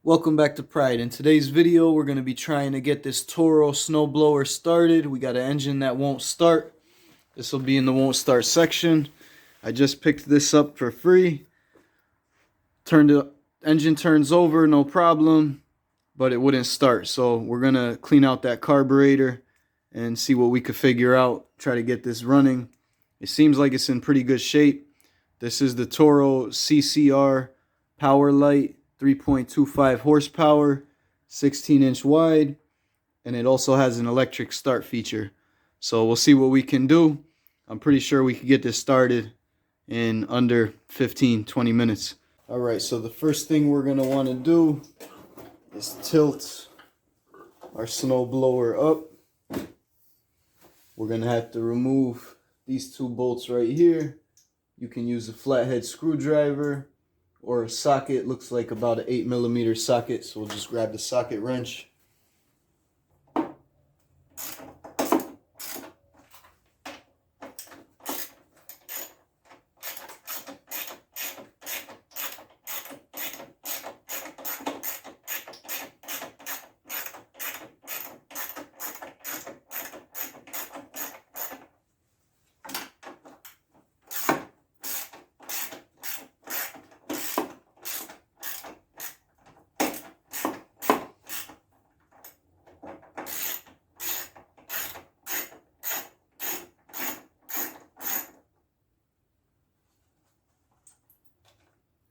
Welcome back to Pride. In today's video, we're going to be trying to get this Toro Snowblower started. We got an engine that won't start. This will be in the won't start section. I just picked this up for free. Engine turns over, no problem, but it wouldn't start. So we're going to clean out that carburetor and see what we could figure out. Try to get this running. It seems like it's in pretty good shape. This is the Toro CCR Power Light. 3.25 horsepower, 16-inch wide, and it also has an electric start feature. So we'll see what we can do. I'm pretty sure we could get this started in under 15-20 minutes. Alright, so the first thing we're going to want to do is tilt our snow blower up. We're going to have to remove these two bolts right here. You can use a flathead screwdriver or a socket. Looks like about an 8mm socket, so we'll just grab the socket wrench.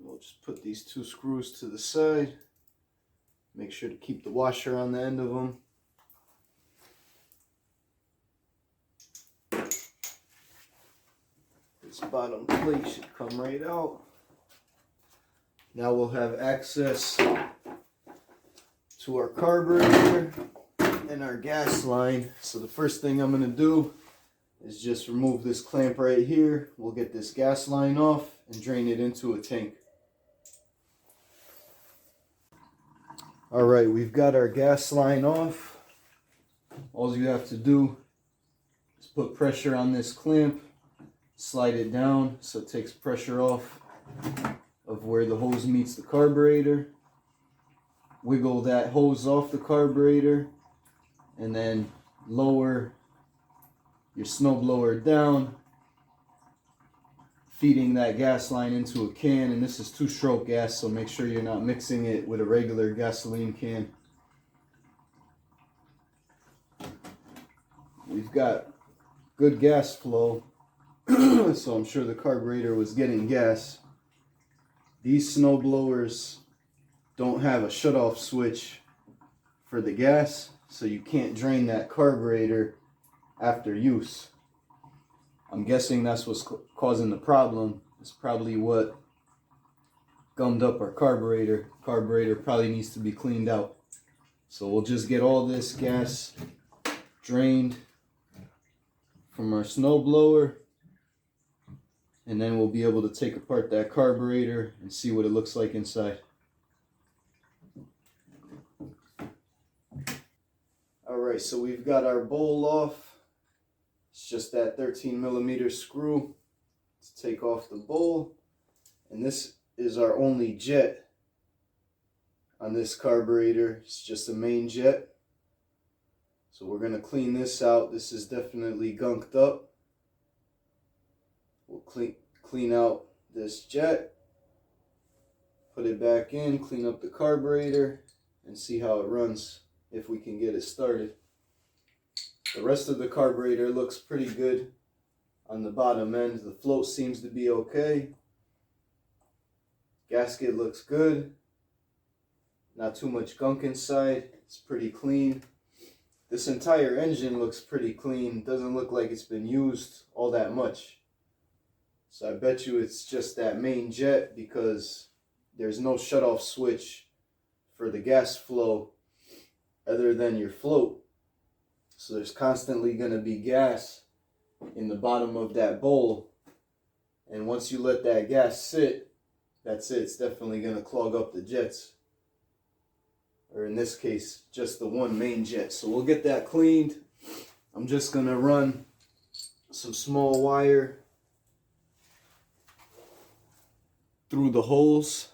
We'll just put these two screws to the side. Make sure to keep the washer on the end of them. This bottom plate should come right out. Now we'll have access to our carburetor and our gas line. So the first thing I'm going to do is just remove this clamp right here. We'll get this gas line off and drain it into a tank. Alright, we've got our gas line off. All you have to do is put pressure on this clamp, slide it down so it takes pressure off of where the hose meets the carburetor. Wiggle that hose off the carburetor and then lower your snowblower down, feeding that gas line into a can. And this is 2-stroke gas, so make sure you're not mixing it with a regular gasoline can. We've got good gas flow, so I'm sure the carburetor was getting gas. These snowblowers don't have a shutoff switch for the gas, so you can't drain that carburetor after use. I'm guessing that's what's causing the problem. It's probably what gummed up our carburetor. Carburetor probably needs to be cleaned out. So we'll just get all this gas drained from our snowblower, and then we'll be able to take apart that carburetor and see what it looks like inside. Alright, so we've got our bowl off. It's just that 13mm screw to take off the bowl. And this is our only jet on this carburetor. It's just a main jet. So we're going to clean this out. This is definitely gunked up. We'll clean out this jet, put it back in, clean up the carburetor, and see how it runs if we can get it started. The rest of the carburetor looks pretty good on the bottom end. The float seems to be okay. Gasket looks good. Not too much gunk inside. It's pretty clean. This entire engine looks pretty clean. Doesn't look like it's been used all that much. So I bet you it's just that main jet, because there's no shutoff switch for the gas flow other than your float. So there's constantly going to be gas in the bottom of that bowl. And once you let that gas sit, that's it. It's definitely going to clog up the jets. Or in this case, just the one main jet. So we'll get that cleaned. I'm just going to run some small wire through the holes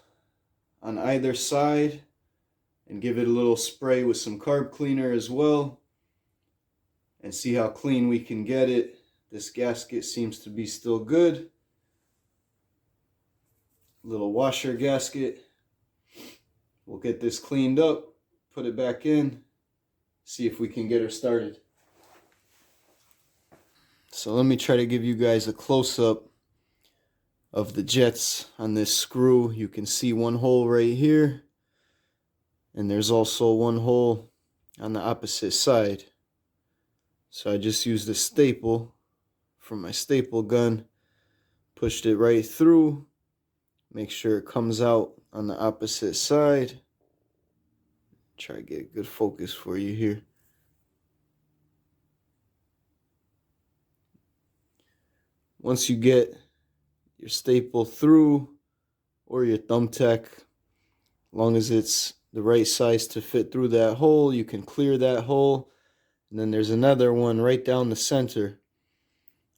on either side and give it a little spray with some carb cleaner as well and see how clean we can get it. This gasket seems to be still good. Little washer gasket. We'll get this cleaned up, put it back in, see if we can get her started. So let me try to give you guys a close-up of the jets on this screw. You can see one hole right here, and there's also one hole on the opposite side. So I just used a staple from my staple gun, pushed it right through, make sure it comes out on the opposite side. Try to get a good focus for you here. Once you get your staple through, or your thumbtack, as long as it's the right size to fit through that hole, you can clear that hole. And then there's another one right down the center.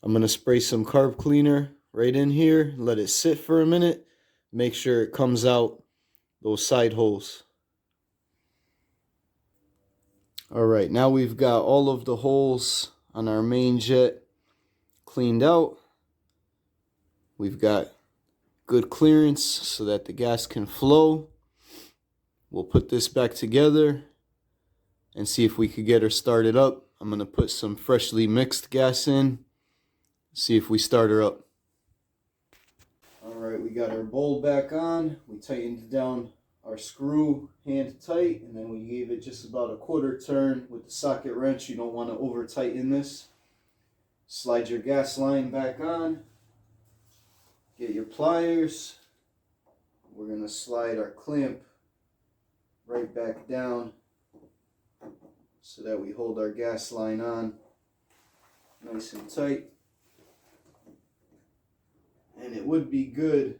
I'm going to spray some carb cleaner right in here, let it sit for a minute, make sure it comes out those side holes. Alright, now we've got all of the holes on our main jet cleaned out. We've got good clearance so that the gas can flow. We'll put this back together and see if we could get her started up. I'm going to put some freshly mixed gas in, see if we start her up. Alright, we got our bowl back on. We tightened down our screw hand tight, and then we gave it just about a quarter turn with the socket wrench. You don't want to over tighten this. Slide your gas line back on. Get your pliers. We're going to slide our clamp right back down so that we hold our gas line on nice and tight. And it would be good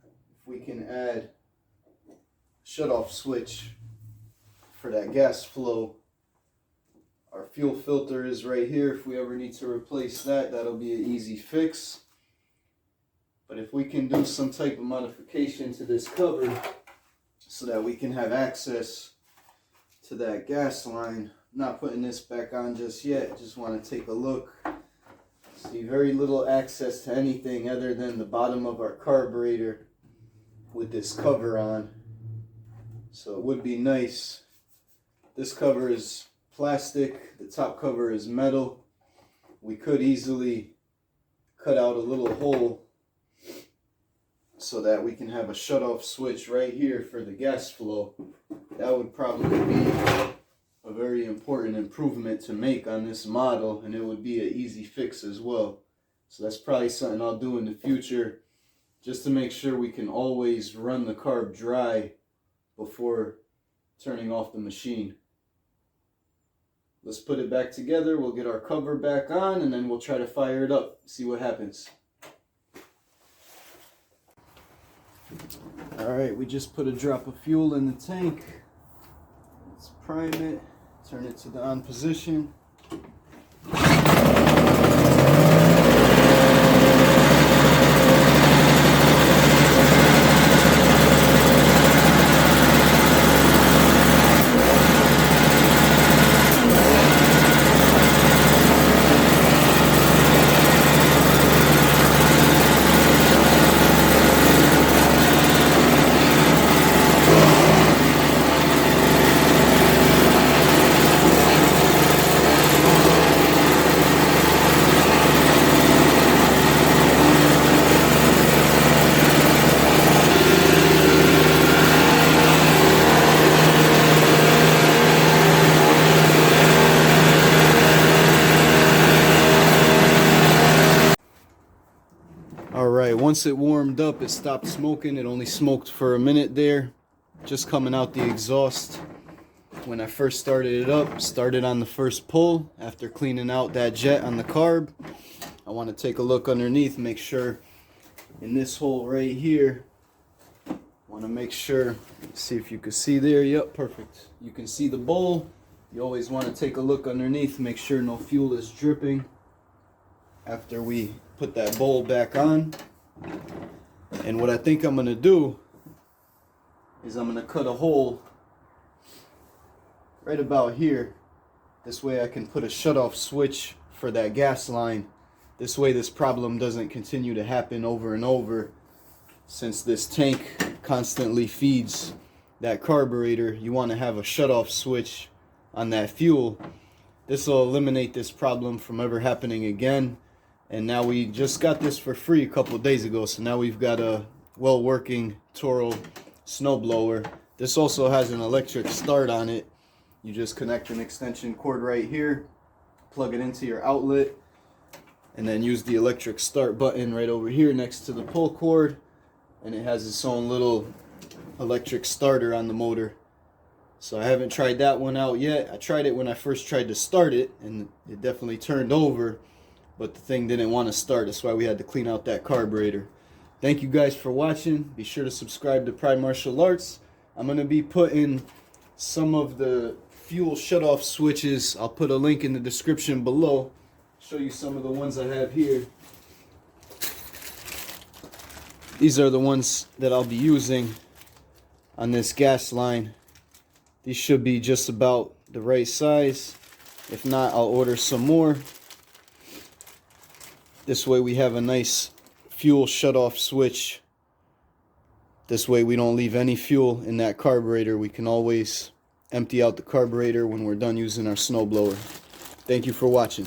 if we can add a shutoff switch for that gas flow. Our fuel filter is right here. If we ever need to replace that, that'll be an easy fix. But if we can do some type of modification to this cover so that we can have access to that gas line, I'm not putting this back on just yet. Just want to take a look. See very little access to anything other than the bottom of our carburetor with this cover on. So it would be nice. This cover is plastic, the top cover is metal. We could easily cut out a little hole so that we can have a shutoff switch right here for the gas flow. That would probably be a very important improvement to make on this model, and it would be an easy fix as well. So that's probably something I'll do in the future, just to make sure we can always run the carb dry before turning off the machine. Let's put it back together. We'll get our cover back on, and then we'll try to fire it up, see what happens. Alright, we just put a drop of fuel in the tank. Let's prime it, turn it to the on position. Alright, once it warmed up, it stopped smoking. It only smoked for a minute there, just coming out the exhaust. When I first started it up, started on the first pull after cleaning out that jet on the carb. I want to take a look underneath, make sure in this hole right here, want to make sure, see if you can see there. Yep, perfect. You can see the bowl. You always want to take a look underneath, make sure no fuel is dripping after we put that bowl back on. And what I think I'm going to do is I'm going to cut a hole right about here. This way I can put a shutoff switch for that gas line. This way this problem doesn't continue to happen over and over. Since this tank constantly feeds that carburetor, you want to have a shutoff switch on that fuel. This will eliminate this problem from ever happening again. And now we just got this for free a couple days ago, so now we've got a well-working Toro Snowblower. This also has an electric start on it. You just connect an extension cord right here, plug it into your outlet, and then use the electric start button right over here next to the pull cord, and it has its own little electric starter on the motor. So I haven't tried that one out yet. I tried it when I first tried to start it, and it definitely turned over, but the thing didn't want to start. That's why we had to clean out that carburetor. Thank you guys for watching. Be sure to subscribe to Pride Martial Arts. I'm going to be putting some of the fuel shutoff switches. I'll put a link in the description below. Show you some of the ones I have here. These are the ones that I'll be using on this gas line. These should be just about the right size. If not, I'll order some more. This way we have a nice fuel shutoff switch. This way we don't leave any fuel in that carburetor. We can always empty out the carburetor when we're done using our snowblower. Thank you for watching.